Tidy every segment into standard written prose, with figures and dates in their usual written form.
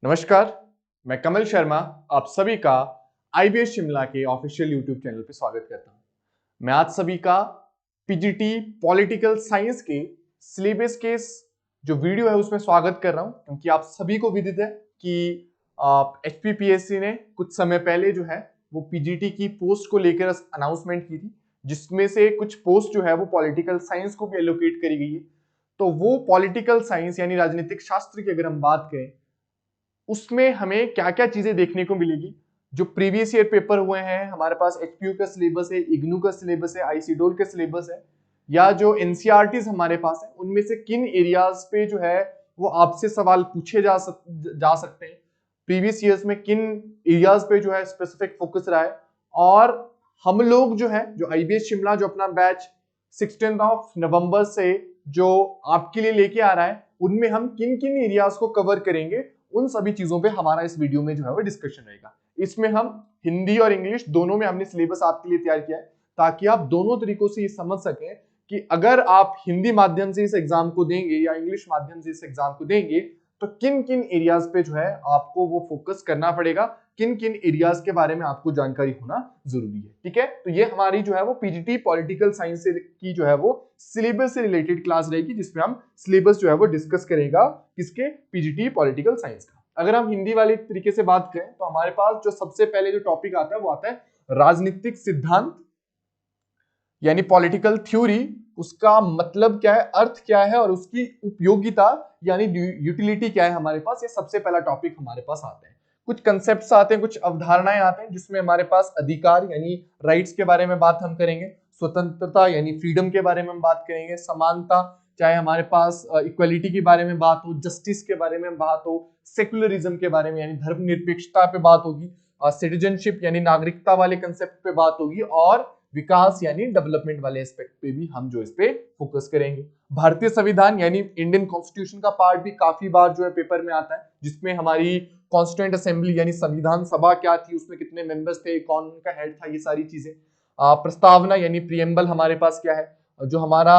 नमस्कार, मैं कमल शर्मा आप सभी का आईबीएस शिमला के ऑफिशियल यूट्यूब चैनल पे स्वागत करता हूं। मैं आज सभी का पीजीटी पॉलिटिकल साइंस के सिलेबस के जो वीडियो है उसमें स्वागत कर रहा हूं, क्योंकि आप सभी को विदित है कि एचपीपीएससी ने कुछ समय पहले जो है वो पीजीटी की पोस्ट को लेकर अनाउंसमेंट की थी, जिसमें से कुछ पोस्ट जो है वो पॉलिटिकल साइंस को भी एलोकेट करी गई है। तो वो पॉलिटिकल साइंस यानी राजनीतिक शास्त्र की अगर हम बात करें, उसमें हमें क्या क्या चीजें देखने को मिलेगी। जो प्रीवियस ईयर पेपर हुए हैं, हमारे पास एचपीयू का सिलेबस है, इग्नू का सिलेबस है, आईसीडोल का सिलेबस है, या जो एनसीईआरटीज हमारे पास है, उनमें से किन एरियाज पे जो है वो आपसे सवाल पूछे जा सकते हैं, प्रीवियस ईयर्स में किन एरियाज पे जो है स्पेसिफिक फोकस रहा है। और हम लोग जो है जो आईबीएस शिमला जो अपना बैच 16 नवंबर से जो आपके लिए लेके आ रहा है, उनमें हम किन किन एरियाज को कवर करेंगे, उन सभी चीजों पे हमारा इस वीडियो में जो है वो डिस्कशन रहेगा। इसमें हम हिंदी और इंग्लिश दोनों में हमने सिलेबस आपके लिए तैयार किया है, ताकि आप दोनों तरीकों से ये समझ सकें कि अगर आप हिंदी माध्यम से इस एग्जाम को देंगे या इंग्लिश माध्यम से इस एग्जाम को देंगे, तो किन किन एरियाज पे जो है आपको वो फोकस करना पड़ेगा, किन किन एरियाज के बारे में आपको जानकारी होना जरूरी है। ठीक है, तो ये हमारी जो है वो पीजीटी पॉलिटिकल साइंस की जो है वो सिलेबस से रिलेटेड क्लास रहेगी, जिसमें हम सिलेबस जो है वो डिस्कस करेगा किसके, पीजीटी पॉलिटिकल साइंस का। अगर हम हिंदी वाले तरीके से बात करें तो हमारे पास जो सबसे पहले जो टॉपिक आता है वो आता है राजनीतिक सिद्धांत यानी पॉलिटिकल थ्योरी। उसका मतलब क्या है, अर्थ क्या है और उसकी उपयोगिता यानी यूटिलिटी क्या है, हमारे पास ये सबसे पहला टॉपिक हमारे पास आता है। कुछ कंसेप्ट्स आते हैं, कुछ अवधारणाएं आते हैं, जिसमें हमारे पास अधिकार यानी राइट्स के बारे में बात हम करेंगे, स्वतंत्रता यानी फ्रीडम के बारे में हम बात करेंगे, समानता चाहे हमारे पास इक्वलिटी के बारे में बात हो, जस्टिस के बारे में बात हो, सेकुलरिज्म के बारे में यानी धर्मनिरपेक्षता पे बात होगी, सिटीजनशिप यानी नागरिकता वाले कंसेप्ट पे बात होगी, और विकास यानी डेवलपमेंट वाले एस्पेक्ट पे भी हम जो इस पे फोकस करेंगे। भारतीय संविधान यानी इंडियन कॉन्स्टिट्यूशन का पार्ट भी काफी बार जो है पेपर में आता है, जिसमें हमारी कॉन्स्टिट्यूएंट असेंबली यानी संविधान सभा क्या थी, उसमें कितने मेंबर्स थे, कौन उनका हेड था, ये सारी चीजें। प्रस्तावना यानी प्रियम्बल हमारे पास क्या है, जो हमारा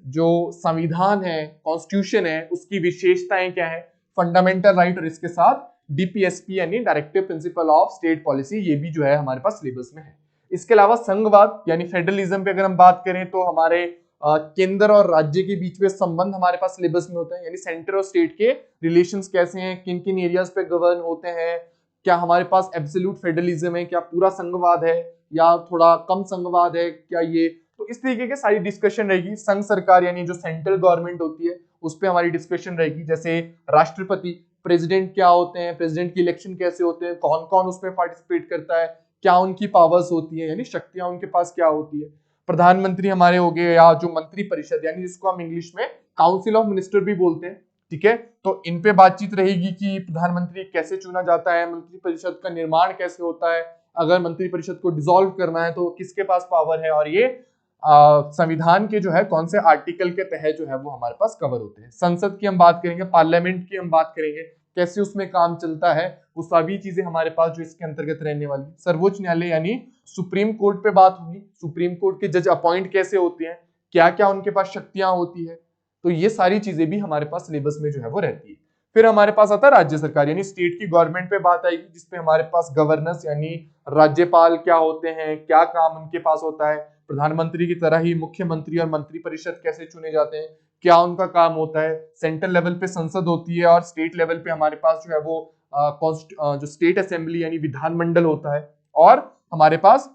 जो संविधान है, कॉन्स्टिट्यूशन है, उसकी विशेषताएं क्या है, फंडामेंटल राइट, और इसके साथ डीपीएसपी यानी directive principle of state policy, ये भी जो है हमारे पास सिलेबस में है। इसके अलावा संघवाद यानी फेडरलिज्म पे अगर हम बात करें तो हमारे केंद्र और राज्य के बीच में संबंध हमारे पास सिलेबस में होता है, यानी सेंटर और स्टेट के रिलेशंस कैसे हैं, किन किन एरियाज पे गवर्न होते हैं, क्या हमारे पास एब्सोल्यूट फेडरलिज्म है, क्या पूरा संघवाद है या थोड़ा कम संघवाद है क्या, ये तो इस तरीके की सारी डिस्कशन रहेगी। संघ सरकार यानी जो सेंट्रल गवर्नमेंट होती है उस पर हमारी डिस्कशन रहेगी, जैसे राष्ट्रपति, प्रेसिडेंट क्या होते हैं, प्रेसिडेंट की इलेक्शन कैसे होते हैं, कौन कौन उसमें पार्टिसिपेट करता है, क्या उनकी पावर्स होती है यानी शक्तियां उनके पास क्या होती है। प्रधानमंत्री हमारे हो गए, या जो मंत्री परिषद यानी जिसको हम इंग्लिश में काउंसिल ऑफ मिनिस्टर भी बोलते हैं। ठीक है, तो इन पे बातचीत रहेगी कि प्रधानमंत्री कैसे चुना जाता है, मंत्री परिषद का निर्माण कैसे होता है, अगर मंत्री परिषद को डिसॉल्व करना है तो किसके पास पावर है, और ये संविधान के जो है कौन से आर्टिकल के तहत जो है वो हमारे पास कवर होते हैं। संसद की हम बात करेंगे, पार्लियामेंट की हम बात करेंगे, कैसे उसमें काम चलता है, वो सभी चीजें हमारे पास जो इसके अंतर्गत रहने वाली। सर्वोच्च न्यायालय यानी सुप्रीम कोर्ट पे बात होगी, सुप्रीम कोर्ट के जज अपॉइंट कैसे होते हैं, क्या क्या उनके पास शक्तियां होती है, तो ये सारी चीजें भी हमारे पास सिलेबस में जो है वो रहती है। फिर हमारे पास आता है राज्य सरकार यानी स्टेट की गवर्नमेंट पे बात आएगी, जिसपे हमारे पास गवर्नर्स यानी राज्यपाल क्या होते हैं, क्या काम उनके पास होता है, प्रधानमंत्री की तरह ही मुख्यमंत्री और मंत्री परिषद कैसे चुने जाते हैं, क्या उनका काम होता है। सेंट्रल लेवल पे संसद होती है और स्टेट लेवल पे हमारे पास जो है वो जो स्टेट असेंबली यानी विधानमंडल होता है। और हमारे पास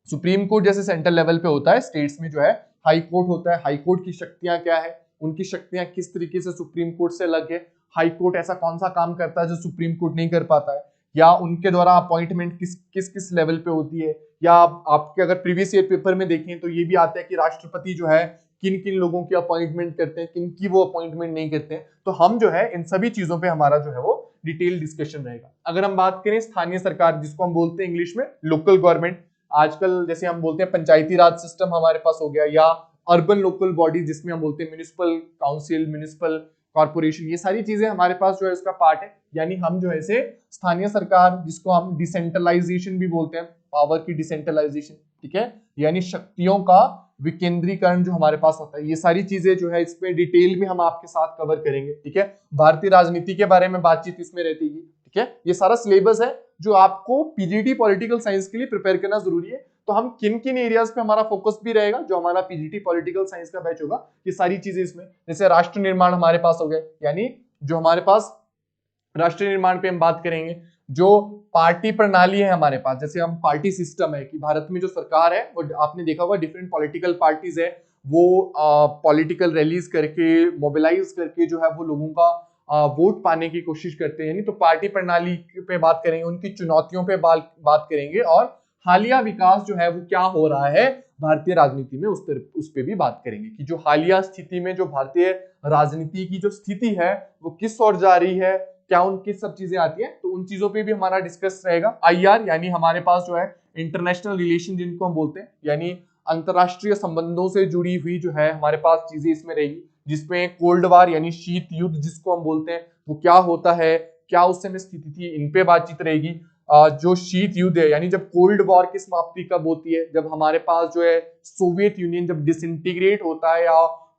सुप्रीम कोर्ट जैसे सेंट्रल लेवल पे होता है, स्टेट्स में जो है हाई कोर्ट होता है। हाई कोर्ट की शक्तियां क्या है, उनकी शक्तियां किस तरीके से सुप्रीम कोर्ट से अलग है, हाई कोर्ट ऐसा कौन सा काम करता है जो सुप्रीम कोर्ट नहीं कर पाता है, या उनके द्वारा अपॉइंटमेंट किस किस किस लेवल पे होती है। या आपके अगर प्रीवियस ईयर पेपर में देखें तो ये भी आता है कि राष्ट्रपति जो है किन किन लोगों की अपॉइंटमेंट करते हैं, किन की वो अपॉइंटमेंट नहीं करते हैं। तो हम जो है इन सभी चीजों पे हमारा जो है वो डिटेल डिस्कशन रहेगा। अगर हम बात करें स्थानीय सरकार, जिसको हम बोलते हैं इंग्लिश में लोकल गवर्नमेंट, आजकल जैसे हम बोलते हैं पंचायती राज सिस्टम हमारे पास हो गया, या अर्बन लोकल बॉडी जिसमें हम बोलते हैं म्युनिसिपल काउंसिल, म्युनिसिपल कॉर्पोरेशन, ये सारी चीजें हमारे पास जो है इसका पार्ट है। यानी हम जो है इसे स्थानीय सरकार, जिसको हम डिसेंट्रलाइजेशन भी बोलते हैं, पावर की डिसेंट्रलाइजेशन, ठीक है, यानी शक्तियों का विकेंद्रीकरण जो हमारे पास आता है, ये सारी चीजें जो है इसमें डिटेल में हम आपके साथ कवर करेंगे। ठीक है, भारतीय राजनीति के बारे में बातचीत इसमें रहती है। ठीक है, ये सारा सिलेबस है जो आपको पीजीटी पॉलिटिकल साइंस के लिए प्रिपेयर करना जरूरी है। तो हम किन किन एरियाज पे हमारा फोकस भी रहेगा, जो हमारा पीजीटी पॉलिटिकल साइंस का बैच होगा, ये सारी चीजें इसमें, जैसे राष्ट्र निर्माण हमारे पास हो गए, यानी जो हमारे पास राष्ट्र निर्माण पे हम बात करेंगे, जो पार्टी प्रणाली है हमारे पास, जैसे हम पार्टी सिस्टम है कि भारत में जो सरकार है वो आपने देखा होगा डिफरेंट पॉलिटिकल पार्टीज है, वो पॉलिटिकल रैलीज करके मोबिलाइज करके जो है वो लोगों का वोट पाने की कोशिश करते हैं। यानी तो पार्टी प्रणाली पे बात करेंगे, उनकी चुनौतियों पे बात करेंगे, और हालिया विकास जो है वो क्या हो रहा है भारतीय राजनीति में उस पे भी बात करेंगे कि जो हालिया स्थिति में जो भारतीय राजनीति की जो स्थिति है वो किस ओर जा रही है, क्या उनकी सब चीजें आती है, तो उन चीजों पे भी हमारा डिस्कस रहेगा। आईआर यानी हमारे पास जो है इंटरनेशनल रिलेशन जिनको हम बोलते हैं, यानी अंतरराष्ट्रीय संबंधों से जुड़ी हुई जो है हमारे पास चीजें इसमें रहेगी, जिसमें कोल्ड वार यानी शीत युद्ध जिसको हम बोलते हैं वो क्या होता है, क्या उस समय स्थिति थी, इन पे बातचीत रहेगी। जो शीत युद्ध है यानी जब कोल्ड वॉर की समाप्ति कब होती है, जब हमारे पास जो है सोवियत यूनियन जब डिसइंटीग्रेट होता है या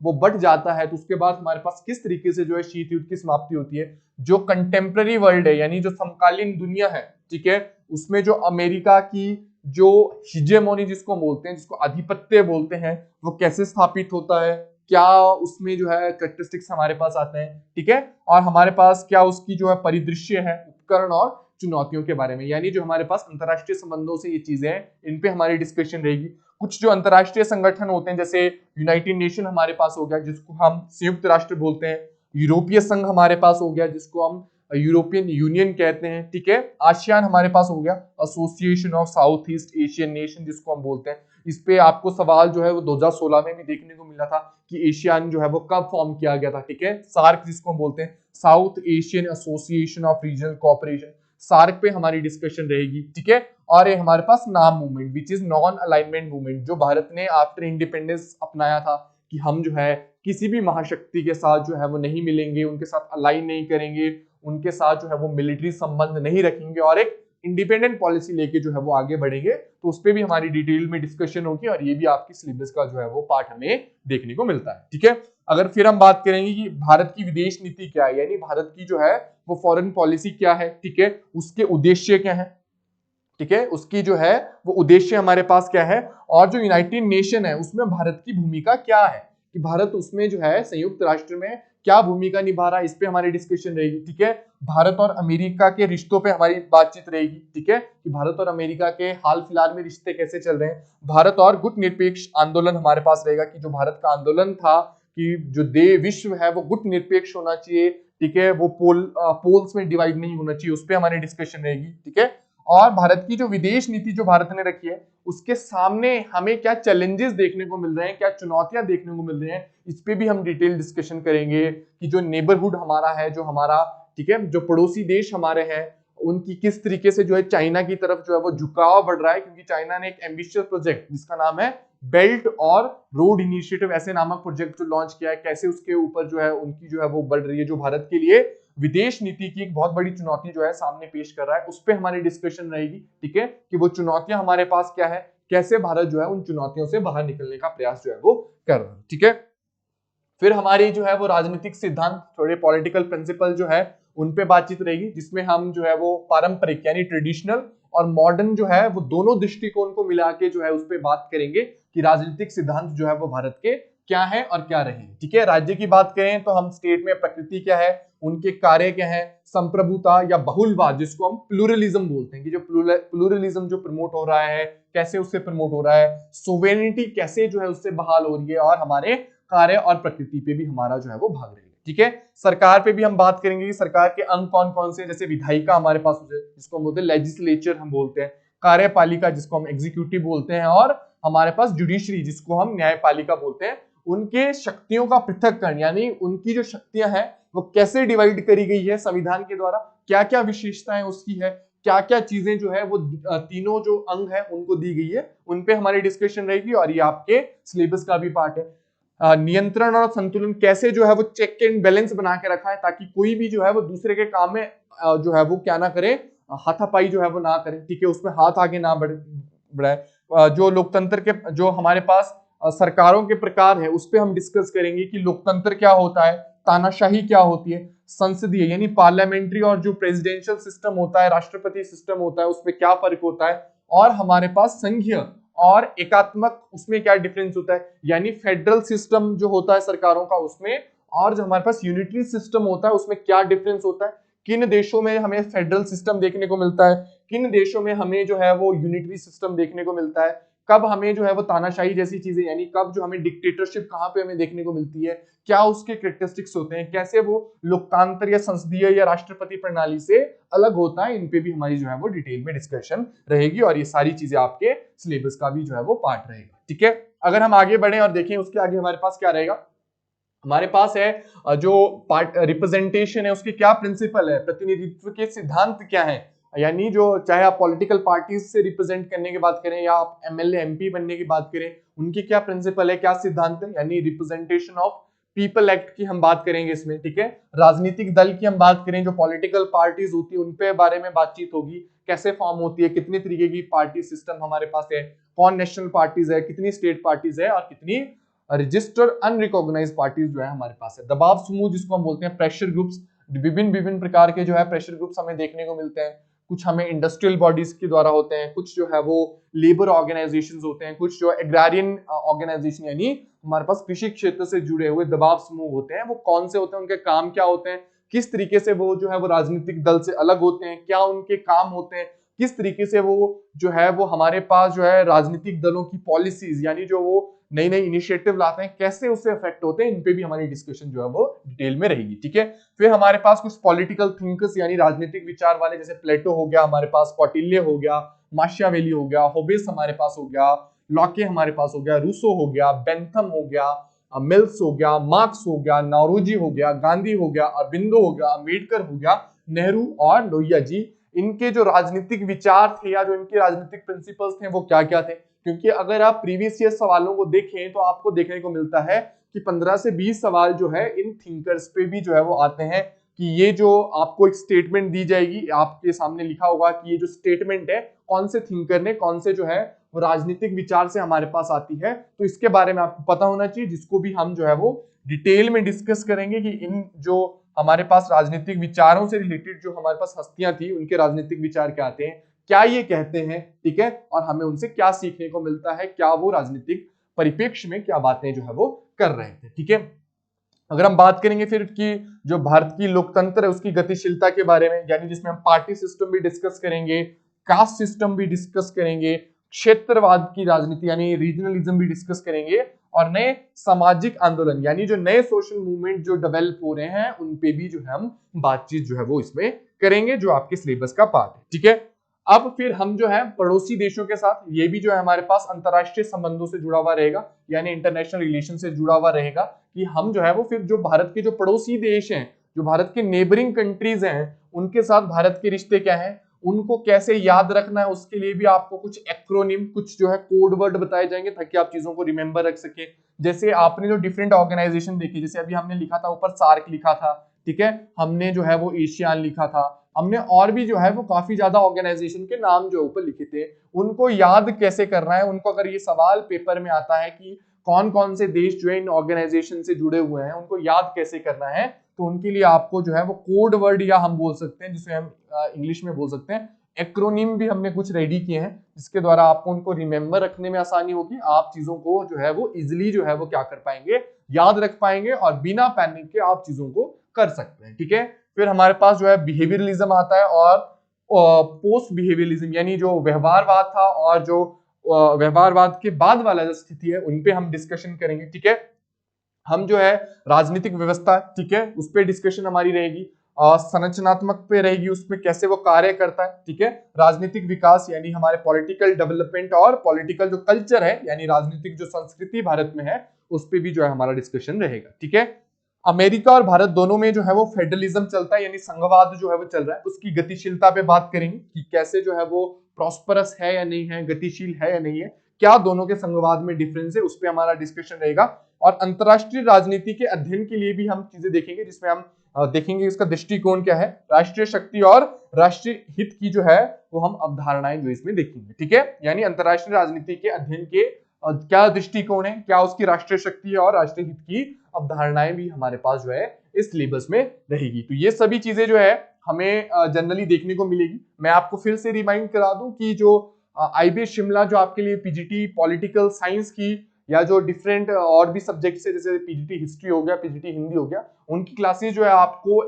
वो बढ़ जाता है, तो उसके बाद हमारे पास किस तरीके से जो है शीत युद्ध की समाप्ति होती है। जो कंटेम्पररी वर्ल्ड है यानी जो समकालीन दुनिया है, ठीक है, उसमें जो अमेरिका की जो हिजेमोनी जिसको बोलते हैं, जिसको आधिपत्य बोलते हैं, वो कैसे स्थापित होता है, क्या उसमें जो है कैरेक्टरिस्टिक्स हमारे पास आते हैं। ठीक है, और हमारे पास क्या उसकी जो है परिदृश्य है, उपकरण और चुनौतियों के बारे में, यानी जो हमारे पास अंतरराष्ट्रीय संबंधों से ये चीजें हैं, इन पे हमारी डिस्कशन रहेगी। कुछ जो अंतरराष्ट्रीय संगठन होते हैं, जैसे यूनाइटेड नेशन हमारे पास हो गया जिसको हम संयुक्त राष्ट्र बोलते हैं, यूरोपीय संघ हमारे पास हो गया जिसको हम यूरोपियन यूनियन कहते हैं। ठीक है, आसियान हमारे पास हो गया, association of south east Asian nation जिसको हम बोलते हैं। इस पे आपको सवाल जो है वो 2016 में भी देखने को मिला था कि एशियान जो है वो कब फॉर्म किया गया था। ठीक है, सार्क जिसको हम बोलते हैं, South Asian Association of Regional Cooperation, SAARC पे हमारी डिस्कशन रहेगी। ठीक है, और ये हमारे पास नाम movement which is non alignment movement, जो भारत ने आफ्टर इंडिपेंडेंस अपनाया था कि हम जो है किसी भी महाशक्ति के साथ जो है वो नहीं मिलेंगे, उनके साथ अलाइन नहीं करेंगे, उनके साथ जो है वो मिलिट्री संबंध नहीं रखेंगे और एक इंडिपेंडेंट पॉलिसी लेके जो है वो आगे बढ़ेंगे। तो उस पर भी हमारी डिटेल में डिस्कशन होगी और ये भी आपकी सिलेबस का जो है वो पार्ट हमें देखने को मिलता है। ठीक है, अगर फिर हम बात करेंगे कि भारत की विदेश नीति क्या है, यानी भारत की जो है वो फॉरेन पॉलिसी क्या है, ठीक है, उसके उद्देश्य क्या है, ठीक है, उसकी जो है वो उद्देश्य हमारे पास क्या है, और जो यूनाइटेड नेशन है उसमें भारत की भूमिका क्या है, कि भारत उसमें जो है संयुक्त राष्ट्र में क्या भूमिका निभा रहा है, इस पे हमारी डिस्कशन रहेगी। ठीक है, भारत और अमेरिका के रिश्तों पे हमारी बातचीत रहेगी। ठीक है, कि भारत और अमेरिका के हाल फिलहाल में रिश्ते कैसे चल रहे हैं। भारत और गुट निरपेक्ष आंदोलन हमारे पास रहेगा, कि जो भारत का आंदोलन था कि जो विश्व है वो गुट निरपेक्ष होना चाहिए। ठीक है, वो पोल्स में डिवाइड नहीं होना चाहिए, उस पर हमारी डिस्कशन रहेगी। ठीक है, और भारत की जो विदेश नीति जो भारत ने रखी है उसके सामने हमें क्या चैलेंजेस देखने को मिल रहे हैं, क्या चुनौतियां देखने को मिल रही हैं, इस पे भी हम डिटेल डिस्कशन करेंगे। कि जो नेबरहुड हमारा है, जो हमारा, ठीक है, जो पड़ोसी देश हमारे हैं, उनकी किस तरीके से जो है चाइना की तरफ जो है वो झुकाव बढ़ रहा है, क्योंकि चाइना ने एक एम्बिशियस प्रोजेक्ट जिसका नाम है बेल्ट और रोड इनिशिएटिव ऐसे नामक प्रोजेक्ट जो लॉन्च किया है, कैसे उसके ऊपर जो है उनकी जो है वो बढ़ रही है, जो भारत के लिए विदेश नीति की एक बहुत बड़ी चुनौती जो है सामने पेश कर रहा है, उस पर हमारी डिस्कशन रहेगी। ठीक है, कि वो चुनौतियां हमारे पास क्या है, कैसे भारत जो है उन चुनौतियों से बाहर निकलने का प्रयास जो है वो कर रहा है। ठीक है, फिर हमारी जो है वो राजनीतिक सिद्धांत, थोड़े पॉलिटिकल प्रिंसिपल जो है उन पे बातचीत रहेगी, जिसमें हम जो है वो पारंपरिक यानी ट्रेडिशनल और मॉडर्न जो है वो दोनों दृष्टिकोण को मिला के जो है उस पर बात करेंगे कि राजनीतिक सिद्धांत जो है वो भारत के क्या है और क्या रहे। ठीक है, राज्य की बात करें तो हम स्टेट में प्रकृति क्या है, उनके कार्य क्या है, संप्रभुता या बहुलवाद जिसको हम प्लूरलिज्म बोलते हैं, कि जो प्लूरलिज्म जो प्रमोट हो रहा है कैसे उससे प्रमोट हो रहा है, सोवेरेनिटी कैसे जो है उससे बहाल हो रही है, और हमारे कार्य और प्रकृति पे भी हमारा जो है वो भाग रही है। ठीक है, सरकार पे भी हम बात करेंगे कि सरकार के अंग कौन कौन से, जैसे विधायिका हमारे पास जिसको हम बोलते हैं लेजिस्लेचर हम बोलते हैं, कार्यपालिका जिसको हम एग्जीक्यूटिव बोलते हैं, और हमारे पास जुडिशरी जिसको हम न्यायपालिका बोलते हैं। उनके शक्तियों का पृथक्करण यानी उनकी जो शक्तियां हैं वो कैसे डिवाइड करी गई है संविधान के द्वारा, क्या क्या विशेषताएं उसकी है, क्या क्या चीजें जो है वो तीनों जो अंग है उनको दी गई है, उन पे हमारी डिस्कशन रहेगी, और ये आपके सिलेबस का भी पार्ट है। नियंत्रण और संतुलन कैसे जो है वो चेक एंड बैलेंस बना के रखा है, ताकि कोई भी जो है वो दूसरे के काम में जो है वो क्या ना करे, हाथापाई जो है वो ना करे। ठीक है, उसमें हाथ आगे ना बढ़ाए। जो लोकतंत्र के जो हमारे पास सरकारों के प्रकार है उस पर हम डिस्कस करेंगे कि लोकतंत्र क्या होता है, तानाशाही क्या होती है, संसदीय यानी पार्लियामेंट्री और जो प्रेसिडेंशियल सिस्टम होता है, राष्ट्रपति सिस्टम होता है, उसमें क्या फर्क होता है, और हमारे पास संघीय और एकात्मक उसमें क्या डिफरेंस होता है, यानी फेडरल सिस्टम जो होता है सरकारों का उसमें, और जो हमारे पास यूनिटरी सिस्टम होता है उसमें क्या डिफरेंस होता है, किन देशों में हमें फेडरल सिस्टम देखने को मिलता है, किन देशों में हमें जो है वो यूनिटरी सिस्टम देखने को मिलता है, कब हमें जो है वो तानाशाही जैसी चीजें यानी कब जो हमें डिक्टेटरशिप कहां पे हमें देखने को मिलती है, क्या उसके कैरेक्टरिस्टिक्स होते हैं, कैसे वो लोकतांत्र या संसदीय या राष्ट्रपति प्रणाली से अलग होता है, इन पे भी हमारी जो है वो डिटेल में डिस्कशन रहेगी और ये सारी चीजें आपके सिलेबस का भी जो है वो पार्ट रहेगा। ठीक है, अगर हम आगे बढ़े और देखें उसके आगे हमारे पास क्या रहेगा, हमारे पास है जो पार्ट रिप्रेजेंटेशन है उसके क्या प्रिंसिपल है, प्रतिनिधित्व के सिद्धांत क्या है, यानी जो चाहे आप पॉलिटिकल पार्टीज से रिप्रेजेंट करने की बात करें या आप एमएलए एमपी बनने की बात करें, उनके क्या प्रिंसिपल है, क्या सिद्धांत है, यानी रिप्रेजेंटेशन ऑफ पीपल एक्ट की हम बात करेंगे इसमें। ठीक है, राजनीतिक दल की हम बात करें, जो पॉलिटिकल पार्टीज होती है उन पे बारे में बातचीत होगी, कैसे फॉर्म होती है, कितने तरीके की पार्टी सिस्टम हमारे पास है, कौन नेशनल पार्टीज है, कितनी स्टेट पार्टीज है और कितनी रजिस्टर्ड अनरिकॉग्नाइज्ड पार्टीज जो है हमारे पास है। दबाव समूह जिसको हम बोलते हैं, प्रेशर ग्रुप्स, विभिन्न विभिन्न प्रकार के जो है प्रेशर ग्रुप्स हमें देखने को मिलते हैं, कुछ हमें इंडस्ट्रियल बॉडीज के द्वारा होते हैं, कुछ जो है वो लेबर ऑर्गेनाइजेशंस होते हैं, कुछ जो एग्रारियन ऑर्गेनाइजेशन यानी हमारे पास कृषि क्षेत्र से जुड़े हुए दबाव समूह होते हैं। वो कौन से होते हैं, उनके काम क्या होते हैं, किस तरीके से वो जो है वो राजनीतिक दल से अलग होते हैं, क्या उनके काम होते हैं, किस तरीके से वो जो है वो हमारे पास जो है राजनीतिक दलों की पॉलिसीज यानी जो वो नई नई इनिशिएटिव लाते हैं कैसे उससे अफेक्ट होते हैं, इन पे भी हमारी डिस्कशन जो है वो डिटेल में रहेगी। ठीक है, फिर हमारे पास कुछ पॉलिटिकल थिंकर्स यानी राजनीतिक विचार वाले, जैसे प्लेटो हो गया हमारे पास, कौटिल्य हो गया, माशियावेली हो गया, होबेस हमारे पास हो गया, लॉके हमारे पास हो गया, रूसो हो गया, बेंथम हो गया, मिल्स हो गया, मार्क्स हो गया, नारोजी हो गया, गांधी हो गया, अरबिंदो हो गया, अम्बेडकर हो गया, नेहरू और लोहिया जी। इनके जो राजनीतिक विचार थे या जो इनके राजनीतिक प्रिंसिपल्स थे वो क्या क्या थे, क्योंकि अगर आप प्रीवियस ईयर सवालों को देखें तो आपको देखने को मिलता है कि 15 से 20 सवाल जो है इन थिंकर्स पे भी जो है वो आते हैं, कि ये जो आपको एक स्टेटमेंट दी जाएगी, आपके सामने लिखा होगा कि ये जो स्टेटमेंट है कौन से थिंकर ने, कौन से जो है वो राजनीतिक विचार से हमारे पास आती है, तो इसके बारे में आपको पता होना चाहिए, जिसको भी हम जो है वो डिटेल में डिस्कस करेंगे कि इन जो हमारे पास राजनीतिक विचारों से रिलेटेड जो हमारे पास हस्तियां थी उनके राजनीतिक विचार क्या आते हैं, क्या ये कहते हैं, ठीक है, और हमें उनसे क्या सीखने को मिलता है, क्या वो राजनीतिक परिप्रेक्ष्य में क्या बातें जो है वो कर रहे थे। ठीक है, अगर हम बात करेंगे फिर कि जो भारत की लोकतंत्र है उसकी गतिशीलता के बारे में, यानी जिसमें हम पार्टी सिस्टम भी डिस्कस करेंगे, कास्ट सिस्टम भी डिस्कस करेंगे, क्षेत्रवाद की राजनीति यानी रीजनलिज्म भी डिस्कस करेंगे, और नए सामाजिक आंदोलन यानी जो नए सोशल मूवमेंट जो डेवलप हो रहे हैं उन पे भी जो है हम बातचीत जो है वो इसमें करेंगे, जो आपके सिलेबस का पार्ट है। ठीक है, अब फिर हम जो है पड़ोसी देशों के साथ, ये भी जो है हमारे पास अंतरराष्ट्रीय संबंधों से जुड़ा हुआ रहेगा, यानी इंटरनेशनल रिलेशन से जुड़ा हुआ रहेगा, कि हम जो है वो फिर जो भारत के जो पड़ोसी देश हैं, जो भारत के नेबरिंग कंट्रीज हैं, उनके साथ भारत के रिश्ते क्या हैं, उनको कैसे याद रखना है, उसके लिए भी आपको कुछ एक्रोनिम, कुछ जो है कोड वर्ड बताए जाएंगे ताकि आप चीजों को रिमेंबर रख सके। जैसे आपने जो डिफरेंट ऑर्गेनाइजेशन देखी, जैसे अभी हमने लिखा था ऊपर सार्क लिखा था, ठीक है, हमने जो है वो एशियान लिखा था, हमने और भी जो है वो काफी ज्यादा ऑर्गेनाइजेशन के नाम जो ऊपर लिखे थे, उनको याद कैसे करना है, उनको अगर ये सवाल पेपर में आता है कि कौन कौन से देश जो है इन ऑर्गेनाइजेशन से जुड़े हुए हैं, उनको याद कैसे करना है, तो उनके लिए आपको जो है वो कोड वर्ड या हम बोल सकते हैं जिसे हम इंग्लिश में बोल सकते हैं एक्रोनिम भी हमने कुछ रेडी किए हैं, जिसके द्वारा आपको उनको रिमेंबर रखने में आसानी होगी, आप चीजों को जो है वो इजिली जो है वो क्या कर पाएंगे, याद रख पाएंगे, और बिना पैनिक के आप चीजों को कर सकते हैं। ठीक है, फिर हमारे पास जो है बिहेवियरलिज्म आता है और पोस्ट बिहेवियरलिज्म यानी जो व्यवहारवाद था और जो व्यवहारवाद के बाद वाला जो स्थिति है उन पे हम डिस्कशन करेंगे। ठीक है, हम जो है राजनीतिक व्यवस्था, ठीक है, उस पर डिस्कशन हमारी रहेगी, संरचनात्मक पे रहेगी, उसमें कैसे वो कार्य करता है। ठीक है, राजनीतिक विकास यानी हमारे पॉलिटिकल डेवलपमेंट और पॉलिटिकल जो कल्चर है यानी राजनीतिक जो संस्कृति भारत में है उस पर भी जो है हमारा डिस्कशन रहेगा। ठीक है, अमेरिका और भारत दोनों में जो है वो फेडरलिज्म चलता है यानी संघवाद जो है वो चल रहा है, उसकी गतिशीलता पे बात करेंगे कि कैसे जो है वो प्रॉस्परस है या नहीं है, गतिशील है या नहीं है, क्या दोनों के संघवाद में डिफरेंस है, उस पर हमारा डिस्कशन रहेगा। और अंतरराष्ट्रीय राजनीति के अध्ययन के लिए भी हम चीजें देखेंगे, जिसमें हम देखेंगे इसका दृष्टिकोण क्या है, राष्ट्रीय शक्ति और राष्ट्रीय हित की जो है वो हम अवधारणाएं जो इसमें देखेंगे। ठीक है, यानी अंतरराष्ट्रीय राजनीति के अध्ययन के क्या दृष्टिकोण है, क्या उसकी राष्ट्रीय शक्ति है और राष्ट्रीय हित की अवधारणाएं भी हमारे पास जो है इस सिलेबस में रहेगी। तो ये सभी चीजें जो है हमें जनरली देखने को मिलेगी। मैं आपको फिर से रिमाइंड करा दूं कि जो आईबीएस शिमला जो आपके लिए पीजीटी पॉलिटिकल साइंस की या जो डिफरेंट और भी सब्जेक्ट्स है जैसे पीजीटी हिस्ट्री हो गया, पीजीटी हिंदी हो गया, उनकी क्लासेस जो है आपको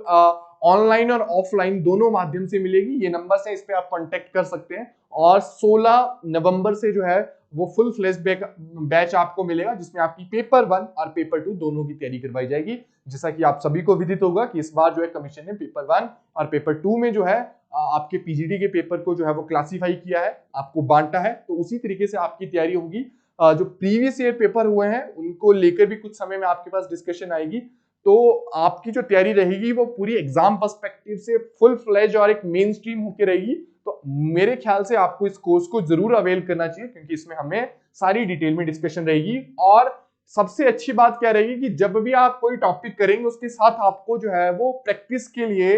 ऑनलाइन और ऑफलाइन दोनों माध्यम से मिलेगी। ये नंबर है, इस पे आप कांटेक्ट कर सकते हैं। और 16 नवंबर से जो है वो फुल फ्लेश बैच आपको मिलेगा जिसमें आपकी पेपर 1 और पेपर 2 दोनों की तैयारी करवाई जाएगी। जैसा कि आप सभी को विदित होगा कि इस बार जो है कमीशन ने पेपर 1 और पेपर 2 में जो है आपके पीजीटी के पेपर को जो है वो क्लासिफाई किया है, आपको बांटा है। तो उसी तरीके से आपकी तैयारी होगी। जो प्रीवियस ईयर पेपर हुए हैं उनको लेकर भी कुछ समय में आपके पास डिस्कशन आएगी। तो आपकी जो तैयारी रहेगी वो पूरी एग्जाम पर्सपेक्टिव से फुल फ्लेज और एक मेन स्ट्रीम होकर रहेगी। तो मेरे ख्याल से आपको इस कोर्स को जरूर अवेल करना चाहिए क्योंकि इसमें हमें सारी डिटेल में डिस्कशन रहेगी। और सबसे अच्छी बात क्या रहेगी कि जब भी आप कोई टॉपिक करेंगे उसके साथ आपको जो है वो प्रैक्टिस के लिए,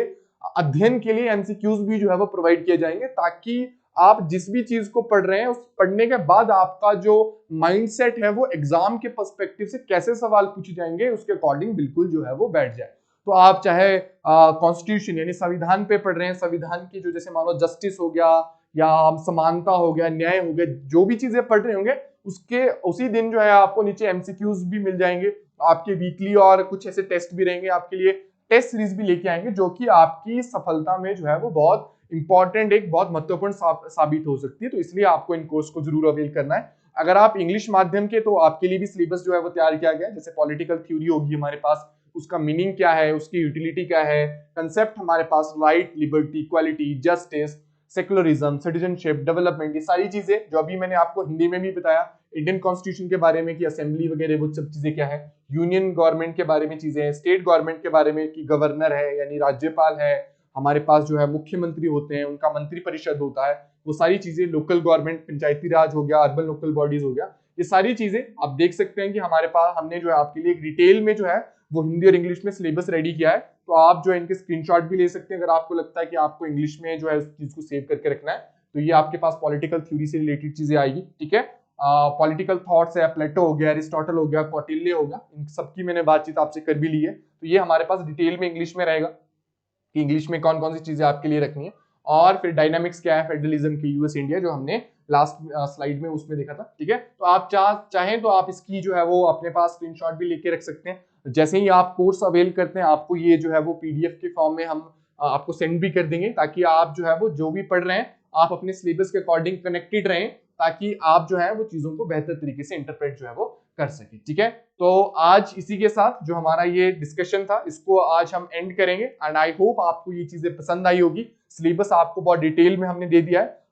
अध्ययन के लिए एमसीक्यूज भी जो है वो प्रोवाइड किए जाएंगे ताकि आप जिस भी चीज को पढ़ रहे हैं उस पढ़ने के बाद आपका जो माइंडसेट है वो एग्जाम के पर्सपेक्टिव से कैसे सवाल पूछे जाएंगे उसके अकॉर्डिंग बिल्कुल जो है वो बैठ जाए। तो आप चाहे कॉन्स्टिट्यूशन यानी संविधान पे पढ़ रहे हैं, संविधान की जो जैसे मान लो जस्टिस हो गया या समानता हो गया, न्याय हो गया, जो भी चीजें पढ़ रहे होंगे उसके उसी दिन जो है आपको नीचे एमसीक्यूज भी मिल जाएंगे। आपके वीकली और कुछ ऐसे टेस्ट भी रहेंगे, आपके लिए टेस्ट सीरीज भी लेके आएंगे जो कि आपकी सफलता में जो है वो बहुत इंपॉर्टेंट, एक बहुत महत्वपूर्ण साबित हो सकती है। तो इसलिए आपको इन कोर्स को जरूर अवेल करना है। अगर आप इंग्लिश माध्यम के तो आपके लिए भी सिलेबस जो है वो तैयार किया गया है। जैसे पॉलिटिकल थ्योरी होगी हमारे पास, उसका मीनिंग क्या है, उसकी यूटिलिटी क्या है, कंसेप्ट हमारे पास right, liberty, equality, justice, secularism, citizenship, development, ये सारी चीजें जो अभी मैंने आपको हिंदी में भी बताया, इंडियन कॉन्स्टिट्यूशन के बारे में कि असेंबली वगैरह वो सब चीजें क्या है, यूनियन गवर्नमेंट के बारे में चीजें हैं, स्टेट गवर्नमेंट के बारे में कि गवर्नर है यानी राज्यपाल है, हमारे पास जो है मुख्यमंत्री होते हैं, उनका मंत्री परिषद होता है, वो सारी चीजें, लोकल गवर्नमेंट, पंचायती राज हो गया, अर्बन लोकल बॉडीज हो गया, ये सारी चीजें आप देख सकते हैं कि हमारे पास हमने जो है आपके लिए डिटेल में जो है वो हिंदी और इंग्लिश में सिलेबस रेडी किया है। तो आप जो है इनके स्क्रीनशॉट भी ले सकते हैं अगर आपको लगता है कि आपको इंग्लिश में जो है उस चीज को सेव करके रखना है। तो ये आपके पास पॉलिटिकल थ्योरी से रिलेटेड चीजें आएगी, ठीक है। पॉलिटिकल थॉट्स है, प्लेटो हो गया, अरिस्टोटल हो गया, कौटिल्य हो गया, इन सबकी मैंने बातचीत आपसे कर भी ली है। तो ये हमारे पास डिटेल में इंग्लिश में रहेगा कि इंग्लिश में कौन कौन सी चीजें आपके लिए रखनी है। और फिर डायनामिक्स क्या है फेडरलिज्म की, यूएस इंडिया, जो हमने लास्ट स्लाइड में उसमें देखा था, ठीक है। तो आप चाहें तो आप इसकी जो है वो अपने पास स्क्रीनशॉट भी लेके रख सकते हैं। जैसे ही आप कोर्स अवेल करते हैं आपको ये जो है वो पीडीएफ के फॉर्म में हम आपको सेंड भी कर देंगे ताकि आप जो है वो जो भी पढ़ रहे हैं आप अपने सिलेबस के अकॉर्डिंग कनेक्टेड रहें ताकि आप जो है वो चीजों को बेहतर तरीके से इंटरप्रेट जो है वो कर सके, ठीक है। तो आज इसी के साथ जो हमारा ये डिस्कशन था इसको आज हम एंड करेंगे एंड आई होप आपको ये चीजें पसंद आई होगी। सिलेबस आपको बहुत डिटेल में हमने दे दिया है।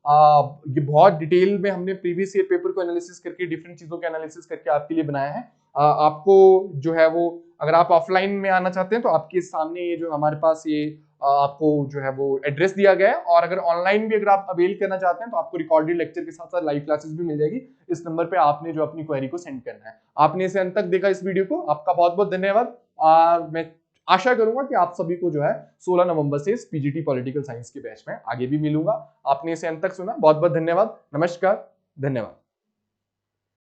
ये बहुत डिटेल में हमने प्रीवियस ईयर पेपर को एनालिसिस करके, डिफरेंट चीजों के एनालिसिस करके आपके लिए बनाया है। आपको जो है वो अगर आप ऑफलाइन में आना चाहते हैं तो आपके सामने ये जो हमारे पास ये आपको जो है वो एड्रेस दिया गया है। और अगर ऑनलाइन भी अगर आप अवेल करना चाहते हैं तो आपको रिकॉर्डेड लेक्चर के साथ साथ लाइव क्लासेस भी मिल जाएगी। इस नंबर पे आपने जो अपनी क्वेरी को सेंड करना है। आपने इसे अंत तक देखा इस वीडियो को, आपका बहुत बहुत धन्यवाद। मैं आशा करूंगा कि आप सभी को जो है 16 नवंबर से इस पीजीटी पॉलिटिकल साइंस के बैच में आगे भी मिलूंगा। आपने इसे अंत तक सुना, बहुत बहुत धन्यवाद। नमस्कार, धन्यवाद।